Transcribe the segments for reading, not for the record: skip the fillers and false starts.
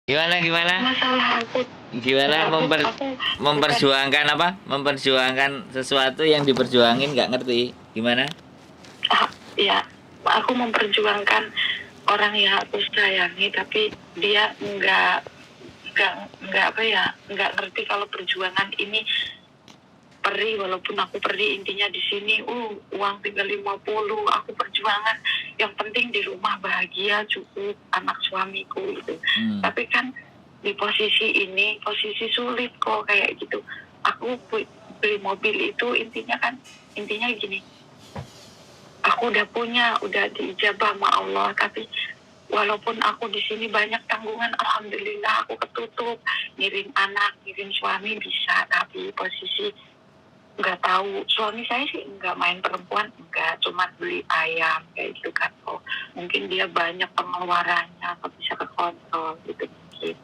Gimana? Masalah aku Gimana aku bukan memperjuangkan apa? Memperjuangkan sesuatu yang diperjuangin nggak ngerti. Gimana? ya aku memperjuangkan orang yang aku sayangi, tapi dia nggak apa ya, nggak ngerti kalau perjuangan ini perih. Walaupun aku perih, intinya di sini uang tinggal 50, aku perjuangan yang penting di rumah bahagia, cukup anak suamiku itu. Tapi kan di posisi ini posisi sulit kok kayak gitu. Aku beli mobil itu intinya gini, aku udah diijabah sama Allah, tapi walaupun aku di sini banyak tanggungan, alhamdulillah aku ketutup, ngirim anak, ngirim suami bisa, tapi posisi nggak tahu. Suami saya sih nggak main perempuan, nggak, cuma beli ayam kayak gitu kan. Oh, mungkin dia banyak pengeluarannya atau bisa kekontrol gitu mungkin.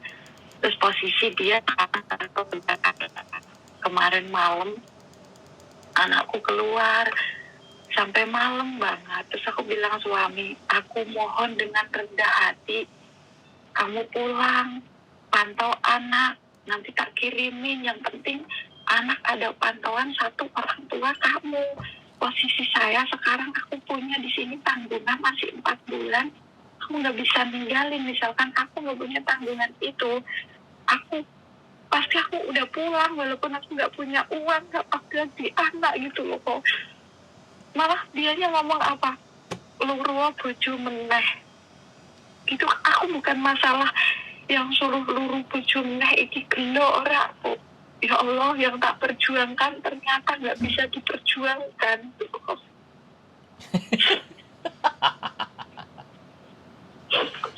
Terus posisi dia kemarin malam anakku keluar sampai malam banget. Terus aku bilang suami, aku mohon dengan rendah hati, kamu pulang, pantau anak, nanti tak kirimin. Yang penting anak ada pantauan satu orang tua kamu. Posisi saya sekarang, aku punya di sini tanggungan masih 4 bulan. Aku nggak bisa ninggalin. Misalkan aku nggak punya tanggungan itu, aku udah pulang walaupun aku nggak punya uang, nggak pakai di anak gitu loh kok. Malah dianya ngomong apa, luruh bojo meneh gitu. Aku bukan masalah yang suruh luruh bojo meneh iki gelo ora aku. Ya Allah, yang tak perjuangkan ternyata nggak bisa diperjuangkan gitu kok.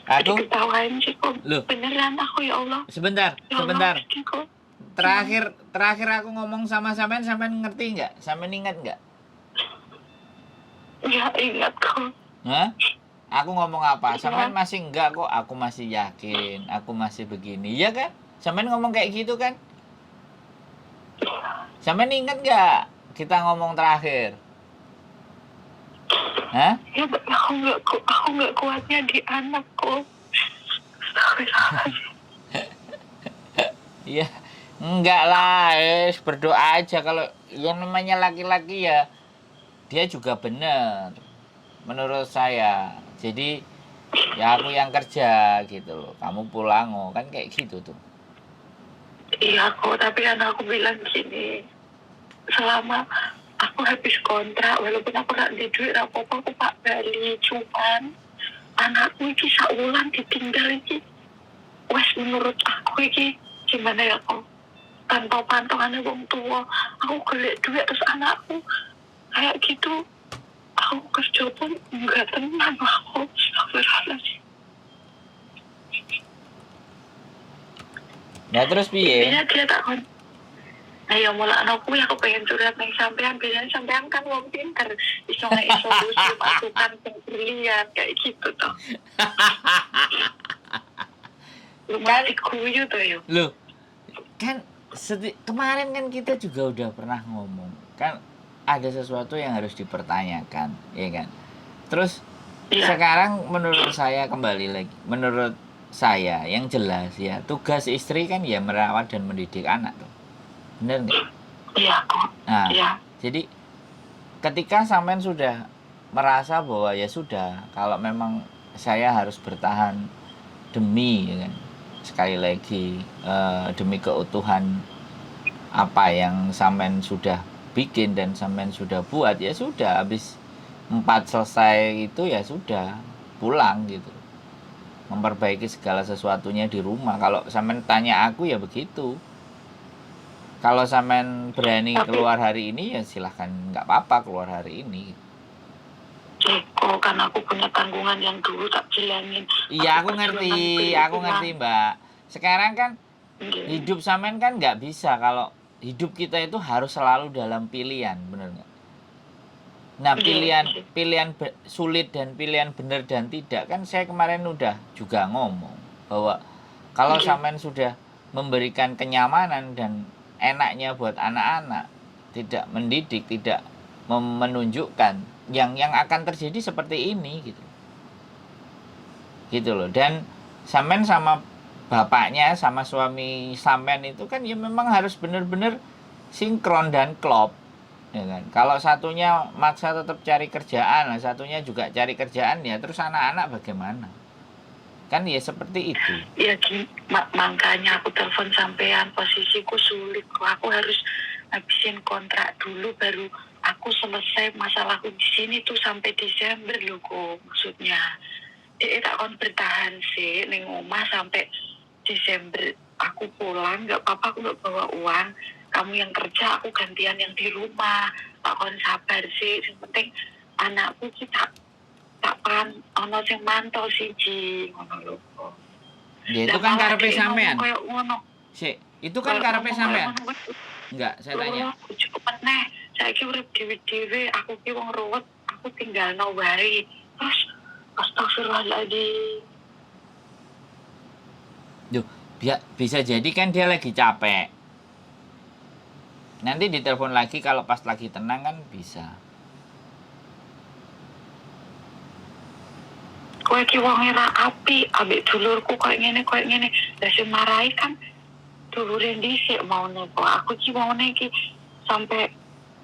Aku diketawain sih kok. Loh. Beneran aku, ya Allah. Sebentar. Ya Allah, kok. Terakhir aku ngomong sama sampean ngerti nggak? Sampean ingat nggak? Ya ingat kok. Hah? Aku ngomong apa? Ya. Sampean masih enggak kok, aku masih yakin, aku masih begini. Iya kan? Sampean ngomong kayak gitu kan? Sampean ingat nggak kita ngomong terakhir? Hah? Ya, aku nggak kuatnya di anakku. Iya, enggak lah, berdoa aja. Kalau yang namanya laki-laki ya, dia juga benar menurut saya. Jadi ya aku yang kerja gitu loh, kamu pulang kan kayak gitu tuh. Iya kok, tapi anakku bilang gini, selama aku habis kontrak, walaupun aku gak di duit apa-apa, aku pak bali, cuman anakku iki saulan ditinggal iki. Wes menurut aku iki gimana ya kok, tanpa pantangannya wong tua, aku gelek duit terus anakku kayak gitu. Aku kerja pun nggak tenang aku. Astagfirullahaladzim. Nah terus piye? Intinya dia tak kon. Ayo mulai anakku ya, aku pengen curhat neng sampean, biasanya sampean kan wong pinter, bisa ngai solusi masukan yang brilian kayak gitu toh. Lu masih kuyu tuh yo. Loh, kan kemarin kan kita juga udah pernah ngomong kan, ada sesuatu yang harus dipertanyakan, ya kan? Terus ya. Sekarang menurut saya kembali lagi, menurut saya yang jelas ya, tugas istri kan ya merawat dan mendidik anak tuh, bener nggak? Iya kok. Nah, ya. Jadi ketika sampean sudah merasa bahwa ya sudah, kalau memang saya harus bertahan demi, ya kan, sekali lagi demi keutuhan apa yang sampean sudah bikin dan sampean sudah buat, ya sudah, habis 4 selesai itu ya sudah pulang gitu, memperbaiki segala sesuatunya di rumah. Kalau sampean tanya aku ya begitu. Kalau sampean berani keluar hari ini ya silahkan, nggak apa-apa keluar hari ini. Ceko, kan aku punya tanggungan yang dulu tak jalanin. Iya aku ngerti Mbak. Sekarang kan hidup sampean kan nggak bisa, kalau hidup kita itu harus selalu dalam pilihan, bener nggak? Nah pilihan sulit dan pilihan benar dan tidak kan saya kemarin udah juga ngomong bahwa kalau sampean sudah memberikan kenyamanan dan enaknya buat anak-anak, tidak mendidik, tidak menunjukkan yang akan terjadi seperti ini gitu loh. Dan sampean sama bapaknya sama suami sampean itu kan ya memang harus benar-benar sinkron dan klop, ya kan. Kalau satunya maksa tetap cari kerjaan, nah satunya juga cari kerjaan, ya terus anak-anak bagaimana? Kan ya seperti itu. Ya makanya aku telepon sampean, posisiku sulit kok. Aku harus habisin kontrak dulu baru aku selesai masalahku di sini tuh sampai Desember loh kok. Maksudnya dia tak kon bertahan sih ning omah sampai Desember. Aku pulang nggak apa-apa, aku nggak bawa uang, kamu yang kerja, aku gantian yang di rumah. Tak kon sabar sih, yang penting anakku kita takkan ono sing mantau siji ngono lho. Ya itu kan karepe sampean. Koyo ngono. Sik, itu kan karepe sampean. Enggak, saya tanya. Cukup meneh. Saiki urip dhewe-dhewe, aku ki wong ruwet, aku tinggalno wae. Terus astagfirullahaladzim. Duh, bisa jadi kan dia lagi capek. Nanti ditelepon lagi kalau pas lagi tenang kan bisa. Kowe ki wong ra apik, ambek dulurku koyo ngene. Lah sing marahi kan dulure dhisik maune kok. Aku ki maune ki sampai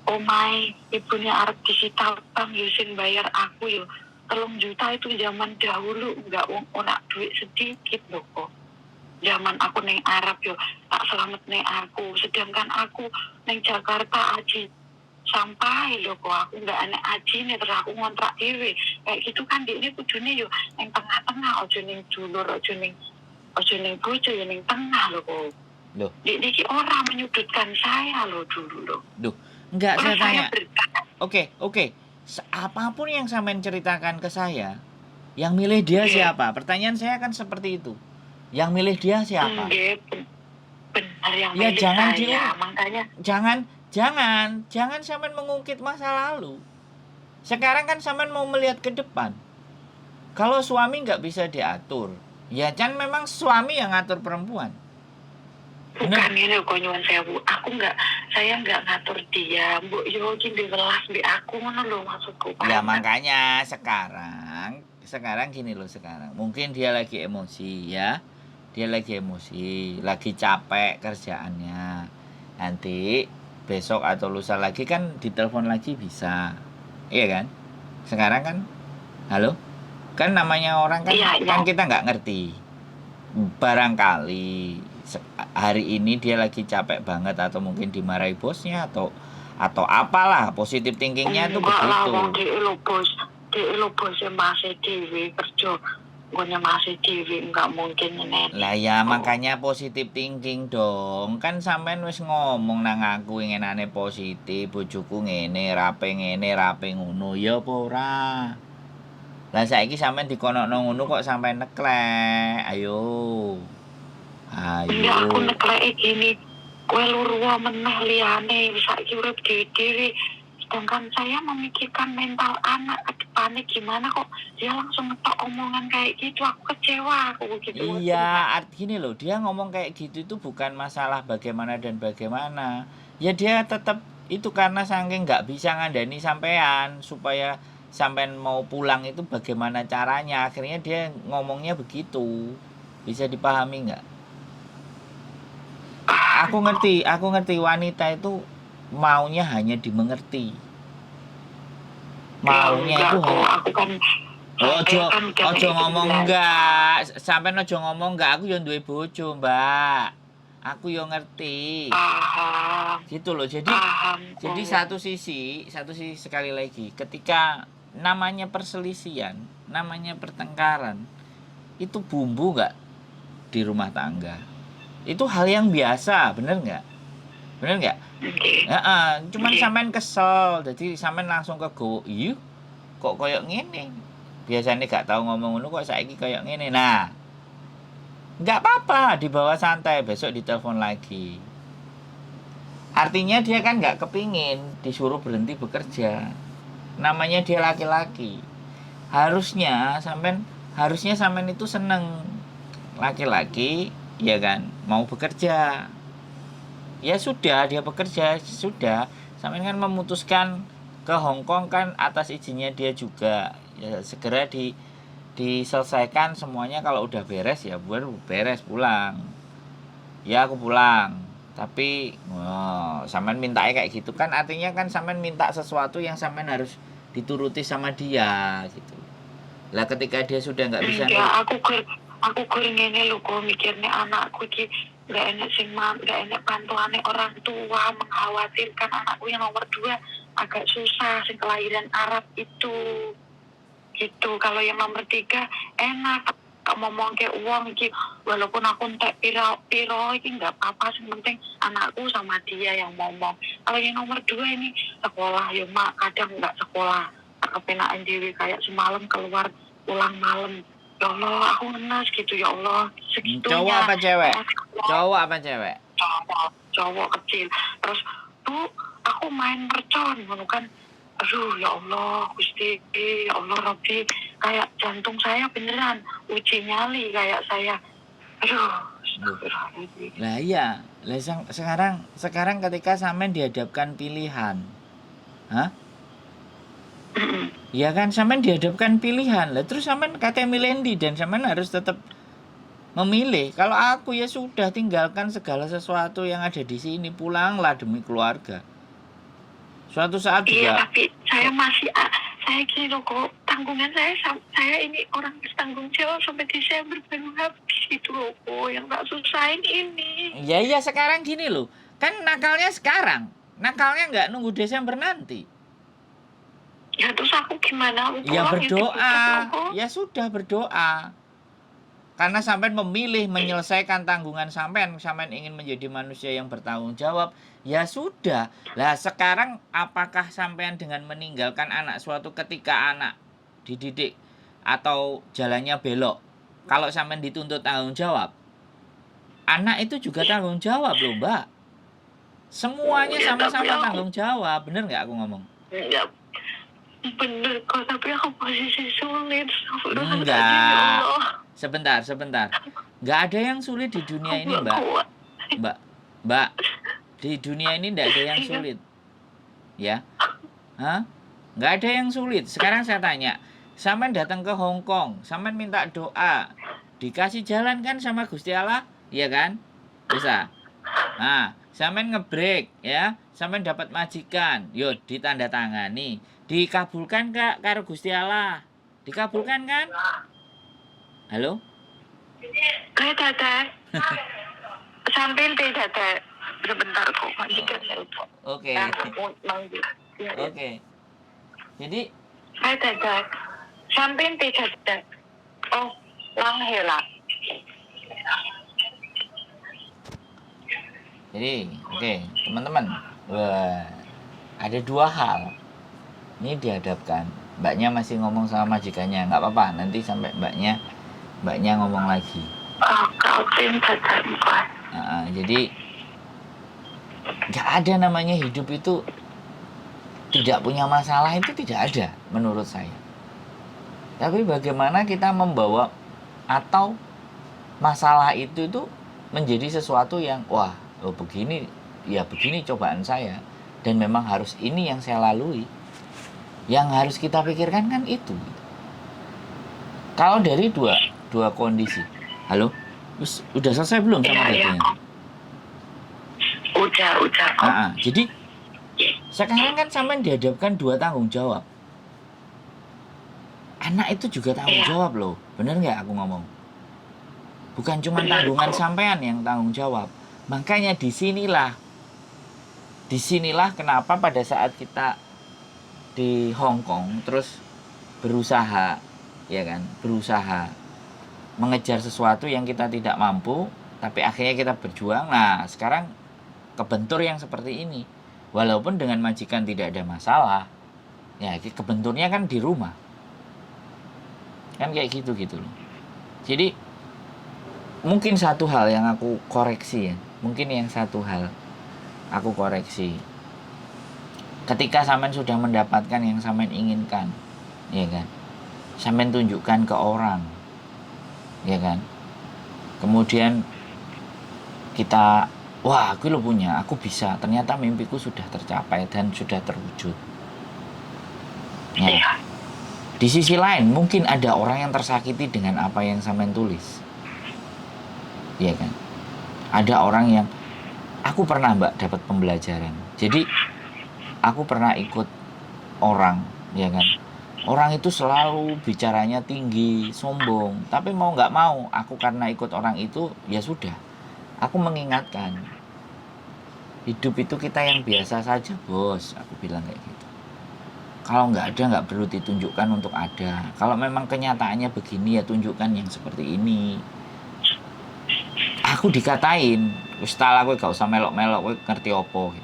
omahe ibunya arep disita utang yo sing bayar aku yo 3 juta itu zaman dahulu, enggak ora duit sedikit lho kok. Zaman aku neng Arab yo tak selamat neng aku, sedangkan aku neng Jakarta aji sampai lho kok aku nggak anak aji nih, terus aku ngontrak dewe kayak gitu kan. Di ini kudune yo neng tengah-tengah, ojo neng dulur, ojo neng bojo, yo neng tengah lho kok. Loh, Di ki orang menyudutkan saya loh dulu loh. Duh, enggak, saya tanya. Oke. Apapun yang sampean ceritakan ke saya, yang milih dia siapa? Pertanyaan saya kan seperti itu. Yang milih dia siapa? Benar yang ya milih jangan saya, makanya jangan sampean mengungkit masa lalu. Sekarang kan sampean mau melihat ke depan. Kalau suami nggak bisa diatur, ya kan memang suami yang ngatur perempuan. Bukan ini kok nyuwun sewu. Saya nggak ngatur dia. Mbok yo ki diwelas mbek aku ngono lho maksudku. Ya makanya sekarang gini loh sekarang. Mungkin dia lagi emosi ya. Dia lagi emosi, lagi capek kerjaannya. Nanti besok atau lusa lagi kan ditelepon lagi bisa. Iya kan? Sekarang kan halo? Kan namanya orang kan kan kita nggak ngerti. Barangkali hari ini dia lagi capek banget atau mungkin dimarahi bosnya atau apalah, positif thinkingnya itu begitu. Dia lo bos masih dewi kerja, gue masih dewi nggak mungkin nenek. Lah ya makanya positif thinking dong. Kan sampean wis ngomong nang aku inginane positif, bojoku ngene, rape ngono, ya apa ora? Lah saiki sampean dikonokno ngono kok sampean neklek. Ayo. Ya aku neklek gini, kowe luruh meneh liyane saiki urip dhewe-dhewe. Sedangkan saya memikirkan mental anak ke depannya gimana kok dia langsung ngetok omongan kayak gitu. Aku kecewa aku gitu. Iya, gini loh, dia ngomong kayak gitu itu bukan masalah bagaimana dan bagaimana. Ya dia tetap itu karena saking nggak bisa ngandani sampean supaya sampean mau pulang itu bagaimana caranya. Akhirnya dia ngomongnya begitu. Bisa dipahami nggak? Aku ngerti wanita itu maunya hanya dimengerti. Maunya ya, itu aku kan ojo ngomong enggak. Sampean ojo ngomong enggak, aku yo duwe bojo, Mbak. Aku yo ngerti. Gitu loh. Jadi satu sisi sekali lagi, ketika namanya perselisihan, namanya pertengkaran, itu bumbu enggak di rumah tangga. Itu hal yang biasa, bener nggak? Cuman sampean kesel, jadi sampean langsung ke go, iya kok koyok ngene. Biasanya gak tahu ngomong ngono kok saiki koyok ngene. Nah, nggak apa-apa, dibawa santai, besok ditelepon lagi. Artinya dia kan nggak kepingin disuruh berhenti bekerja. Namanya dia laki-laki. Harusnya sampean itu seneng laki-laki, ya kan, mau bekerja. Ya sudah, dia bekerja, sudah. Sampean kan memutuskan ke Hong Kong kan atas izinnya dia juga. Ya segera diselesaikan semuanya. Kalau udah beres ya baru beres, pulang. Ya aku pulang. Tapi sampean mintanya kayak gitu kan, artinya kan sampean minta sesuatu yang sampean harus dituruti sama dia gitu. Lah ketika dia sudah nggak bisa Enggak, aku gur ngene lho kok mikirnya anakku iki nggak enak nggak enak bantuane orang tua, mengkhawatirkan anakku yang nomor 2 agak susah sing kelahiran Arab itu gitu. Kalau yang nomor 3 enak ngomong ke uang iki, walaupun aku entek piro iki nggak apa-apa, sing penting anakku sama dia yang ngomong. Kalau yang nomor 2 ini sekolah ya mak, kadang nggak sekolah, kepenaan diri kayak semalam keluar pulang malam. Ya Allah, aku ngenes gitu, ya Allah, segitunya. Cowok apa cewek? Cowok apa cewek? Cowok kecil. Terus tuh aku main mercon ngono kan. Aduh ya Allah, Gusti, ya Allah Rabbi, kayak jantung saya beneran uji nyali kayak saya. Aduh. Lah iya, lah sekarang ketika sampean dihadapkan pilihan. Hah? Ya kan, sampean dihadapkan pilihan. Lah terus sampean katanya milendi dan sampean harus tetap memilih. Kalau aku ya sudah, tinggalkan segala sesuatu yang ada di sini, pulanglah demi keluarga. Suatu saat juga. Iya, tapi saya gini loh kok, tanggungan saya ini orang bertanggung jawab sampai Desember baru habis gitu loh kok, yang tak susahin ini. Ya sekarang gini loh, kan nakalnya sekarang, nakalnya nggak nunggu Desember nanti. Ya terus aku gimana? Aku Ya pulang, berdoa, ditutup, ya sudah berdoa. Karena sampean memilih menyelesaikan tanggungan sampean ingin menjadi manusia yang bertanggung jawab, ya sudah. Lah sekarang apakah sampean dengan meninggalkan anak suatu ketika anak dididik atau jalannya belok, kalau sampean dituntut tanggung jawab, anak itu juga tanggung jawab loh Mbak. Semuanya Ya, sama-sama tapi tanggung jawab, bener nggak aku ngomong? Ya bener kok, tapi aku posisi sulit. Enggak. Ya Allah. Sebentar. Nggak ada yang sulit di dunia ini, Aku Mbak. nggak kuat. Mbak, di dunia ini nggak ada yang sulit. Ya? Hah? Nggak ada yang sulit. Sekarang saya tanya, sampean datang ke Hong Kong, sampean minta doa, dikasih jalan kan sama Gusti Allah? Iya kan? Bisa. Nah, sampean ngebrek ya, sampean dapat majikan, yo ditandatangani, dikabulkan karo Gusti Allah. Dikabulkan kan? Halo? Kayak Tata. Sampai Tata. Sebentar kok, majikan saya. Oke. Ya. Oke. Jadi Hai Tata. Sampai Tata. Oh, lang hela. Jadi, oke, teman-teman. Wah, ada 2 hal. Ini dihadapkan. Mbaknya masih ngomong sama majikannya, nggak apa-apa. Nanti sampai mbaknya ngomong lagi. Jadi nggak ada namanya hidup itu tidak punya masalah, itu tidak ada menurut saya. Tapi bagaimana kita membawa atau masalah itu menjadi sesuatu yang begini cobaan saya, dan memang harus ini yang saya lalui. Yang harus kita pikirkan kan itu. Kalau dari dua kondisi. Halo? Udah selesai belum sama Iya. Udah. Jadi sekarang kan sampean dihadapkan 2 tanggung jawab. Anak itu juga tanggung jawab loh. Bener nggak aku ngomong? Bukan cuma tanggungan sampean yang tanggung jawab. Makanya disinilah kenapa pada saat kita di Hong Kong terus berusaha mengejar sesuatu yang kita tidak mampu, tapi akhirnya kita berjuang. Nah sekarang kebentur yang seperti ini, walaupun dengan majikan tidak ada masalah, ya kebenturnya kan di rumah, kan kayak gitu loh. Jadi mungkin satu hal yang aku koreksi ya, ketika sampean sudah mendapatkan yang sampean inginkan, ya kan, sampean tunjukkan ke orang, ya kan, kemudian kita, aku lo punya, aku bisa, ternyata mimpiku sudah tercapai dan sudah terwujud. Ya. Di sisi lain mungkin ada orang yang tersakiti dengan apa yang sampean tulis. Iya kan? Ada orang yang aku pernah Mbak dapat pembelajaran. Jadi aku pernah ikut orang, ya kan? Orang itu selalu bicaranya tinggi, sombong. Tapi mau nggak mau, aku karena ikut orang itu, ya sudah. Aku mengingatkan, hidup itu kita yang biasa saja, bos. Aku bilang kayak gitu. Kalau nggak ada, nggak perlu ditunjukkan untuk ada. Kalau memang kenyataannya begini, ya tunjukkan yang seperti ini. Aku dikatain, wis tak aku gak usah melok-melok, kowe ngerti opo.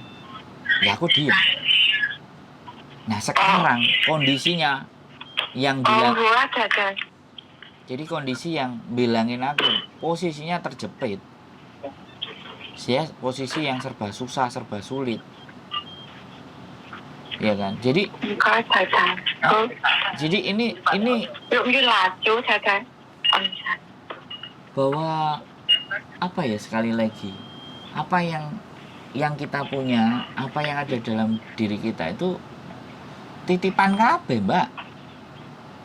Ya aku diem. Nah sekarang kondisinya yang bilang, jadi kondisi yang bilangin aku posisinya terjepit, ya posisi yang serba susah, serba sulit, ya kan? Jadi ini bahwa apa ya, sekali lagi, apa yang kita punya, apa yang ada dalam diri kita itu titipan kabeh, Mbak.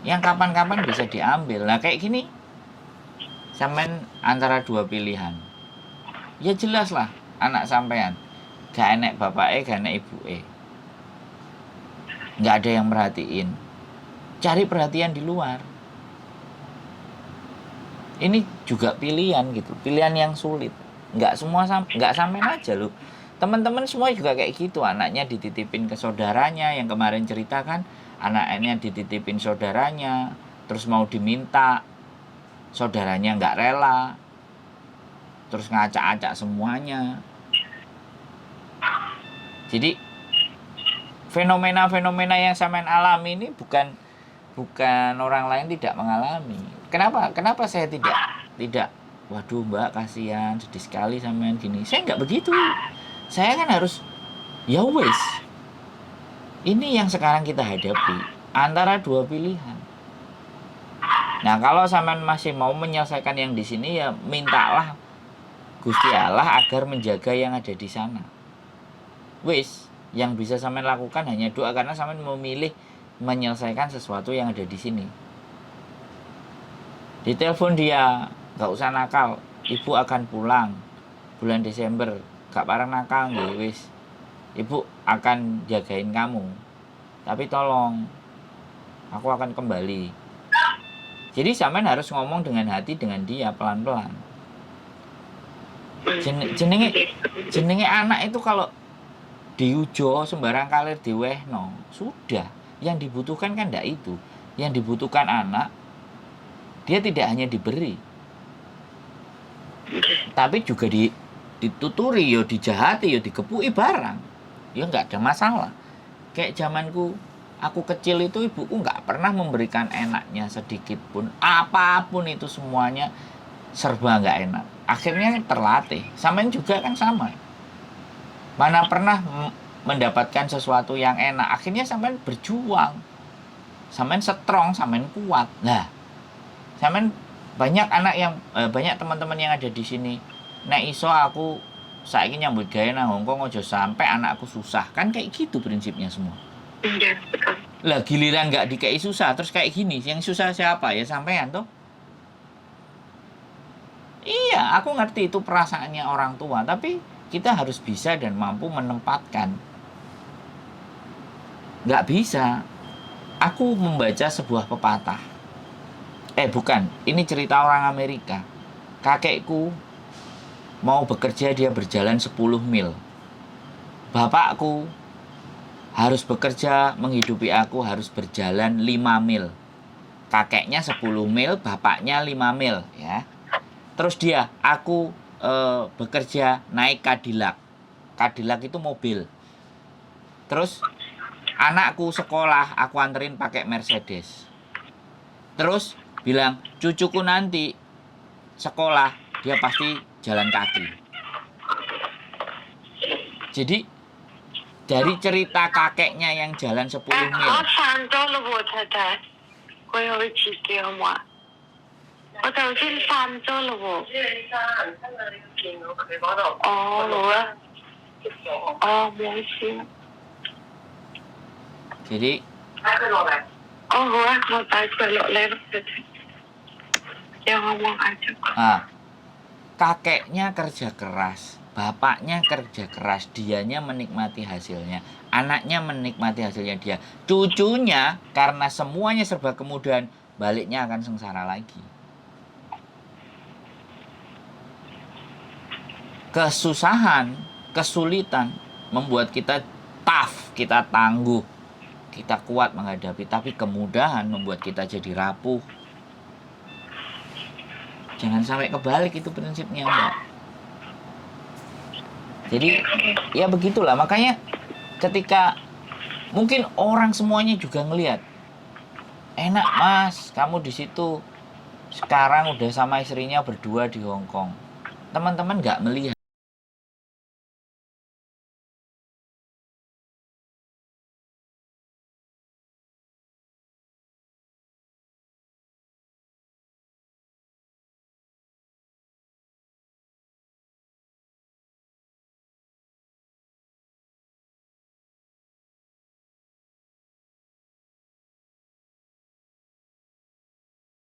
Yang kapan-kapan bisa diambil. Nah kayak gini, sampean antara dua pilihan. Ya jelas lah, anak sampean gak enek bapake, gak enek ibuke. Gak ada yang merhatiin. Cari perhatian di luar. Ini juga pilihan gitu, pilihan yang sulit. Gak semua gak sampean aja loh. Teman-teman semua juga kayak gitu, anaknya dititipin ke saudaranya yang kemarin ceritakan, anaknya dititipin saudaranya, terus mau diminta, saudaranya nggak rela, terus ngacak-acak semuanya. Jadi fenomena-fenomena yang sampean alami ini bukan orang lain tidak mengalami. Kenapa saya tidak? Waduh Mbak, kasihan, sedih sekali sampean gini. Saya nggak begitu. Saya kan harus, ya wes. Ini yang sekarang kita hadapi, antara dua pilihan. Nah, kalau sampean masih mau menyelesaikan yang di sini, ya mintalah Gusti Allah agar menjaga yang ada di sana. Wis, yang bisa sampean lakukan hanya doa, karena sampean memilih menyelesaikan sesuatu yang ada di sini. Ditelepon dia, nggak usah nakal, ibu akan pulang bulan Desember, gak parang nakal nggih, wis. Ibu akan jagain kamu. Tapi tolong, aku akan kembali. Jadi sampean harus ngomong dengan hati dengan dia pelan-pelan. Jenenge anak itu kalau diujo sembarang kalir diwehno, sudah. Yang dibutuhkan kan ndak itu. Yang dibutuhkan anak, dia tidak hanya diberi, tapi juga dituturi, yo dijahati, yo dikepuki barang. Ya nggak ada masalah. Kayak zamanku aku kecil itu, ibuku nggak pernah memberikan enaknya sedikit pun. Apapun itu semuanya serba nggak enak. Akhirnya terlatih. Sampean juga kan sama. Mana pernah mendapatkan sesuatu yang enak. Akhirnya sampean berjuang. Sampean strong, sampean kuat. Nah, sampean banyak anak yang banyak teman-teman yang ada di sini. Nek iso aku saiki nyambut gawe nang Hongkong, aja sampai anakku susah. Kan kayak gitu prinsipnya semua. Iya, betul. Lah giliran nggak dikei susah terus kayak gini, yang susah siapa? Ya sampean toh. Iya, aku ngerti itu perasaannya orang tua, tapi kita harus bisa dan mampu menempatkan. Nggak bisa. Aku membaca sebuah pepatah. Bukan, ini cerita orang Amerika. Kakekku mau bekerja, dia berjalan 10 mil. Bapakku harus bekerja menghidupi aku, harus berjalan 5 mil. Kakeknya 10 mil, bapaknya 5 mil, ya. Terus aku bekerja naik Cadillac. Cadillac itu mobil. Terus anakku sekolah aku anterin pakai Mercedes. Terus bilang, cucuku nanti sekolah dia pasti jalan kaki. Jadi dari cerita kakeknya yang jalan 10 mil. Jadi Oh, wah, mau tahu belok lewat. Ya ngomong aja. Nah, kakeknya kerja keras, bapaknya kerja keras, dianya menikmati hasilnya, anaknya menikmati hasilnya dia, cucunya karena semuanya serba kemudahan, baliknya akan sengsara lagi. Kesusahan, kesulitan membuat kita tough, kita tangguh, kita kuat menghadapi, tapi kemudahan membuat kita jadi rapuh. Jangan sampai kebalik, itu prinsipnya, Mbak. Jadi ya begitulah, makanya ketika mungkin orang semuanya juga ngelihat, enak Mas, kamu di situ sekarang udah sama istrinya berdua di Hong Kong. Teman-teman nggak melihat